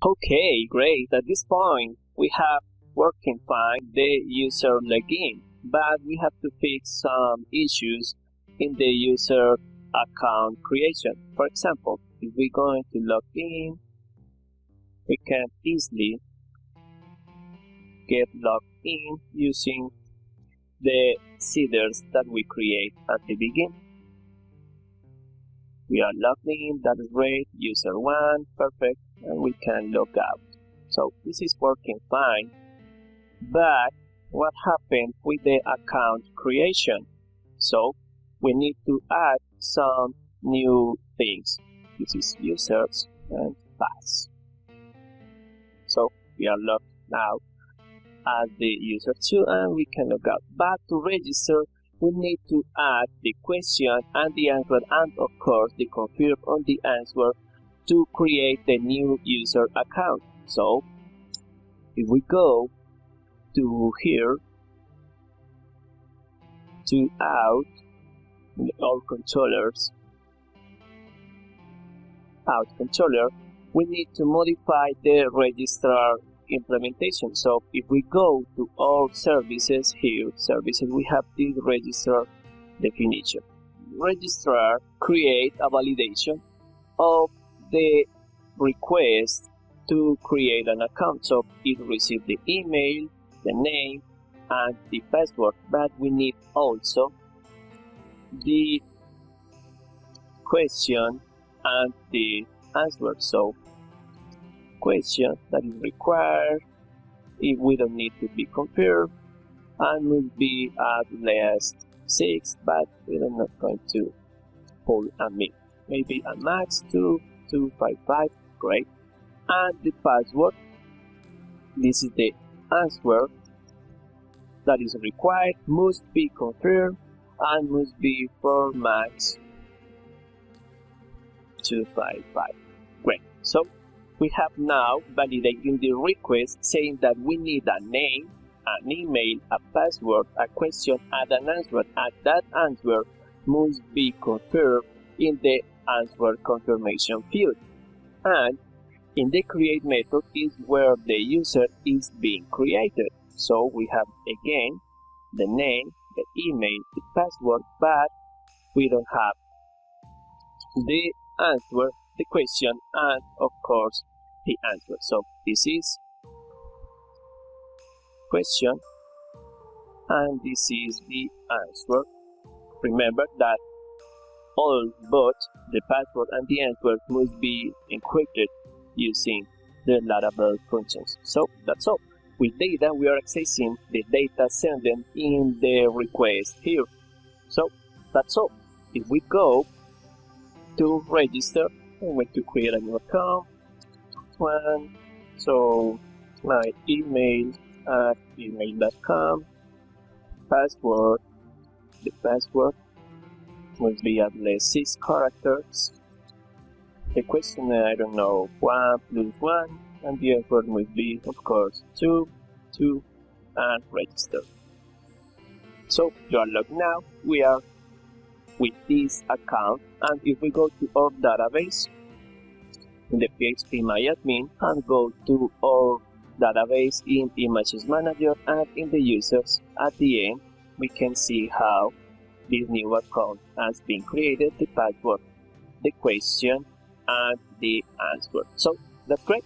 Okay, great. At this point, we have working fine the user login, but we have to fix some issues in the user account creation. For example, if we're going to log in, we can easily get logged in using the seeders that we create at the beginning. We are logged in, that is great, user 1, perfect, and we can log out. So this is working fine, but what happened with the account creation? So we need to add some new things. This is users and pass. So we are logged now as the user 2 and we can log out. But to register, we need to add the question and the answer, and of course the confirm on the answer to create the new user account. So if we go to here to out all controllers, out controller, we need to modify the registrar implementation. So if we go to all services, here services, we have this registrar definition. Registrar create a validation of the request to create an account. So it receives the email, the name, and the password, but we need also the question and the answer. So question that is required, if we don't need to be confirmed, and must be at least 6, but we're not going to hold a min. Maybe a max 2255, great. And the password, this is the answer that is required, must be confirmed, and must be for max 255. Great. So we have now validating the request, saying that we need a name, an email, a password, a question, and an answer, and that answer must be confirmed in the answer confirmation field. And in the create method is where the user is being created. So we have again the name, the email, the password, but we don't have the answer, the question, and of course the answer. So this is question and this is the answer. Remember that both the password and the answer must be encrypted using the Laravel functions. So that's all. With data, we are accessing the data sent in the request here. So that's all. If we go to register, I'm going to create a new account. So my email at gmail.com, password, the password must be at least 6 characters. The question, I don't know, 1 plus 1, and the answer must be, of course, 2, and register. So you are logged now. We are with this account, and if we go to our database in the PHP MyAdmin and go to our database in Images Manager and in the users, at the end we can see how this new account has been created, the password, the question, and the answer. So that's great.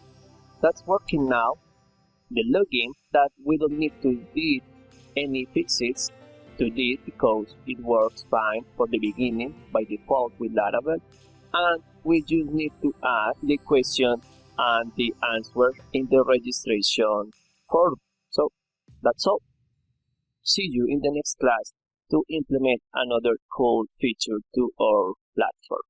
That's working now. The login, that we don't need to do any fixes to this because it works fine for the beginning by default with Laravel, and we just need to add the question and the answer in the registration form. So that's all. See you in the next class to implement another cool feature to our platform.